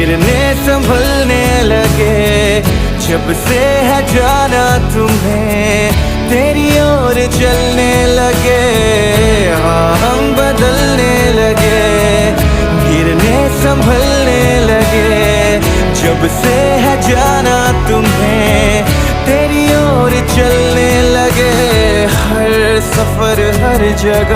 गिरने संभलने लगे जब से है जाना तुम्हें, तेरी ओर चलने लगे, हाँ हम बदलने लगे, गिरने संभलने लगे जब से है जाना तुम्हें, तेरी ओर चलने लगे, हर सफर हर जगह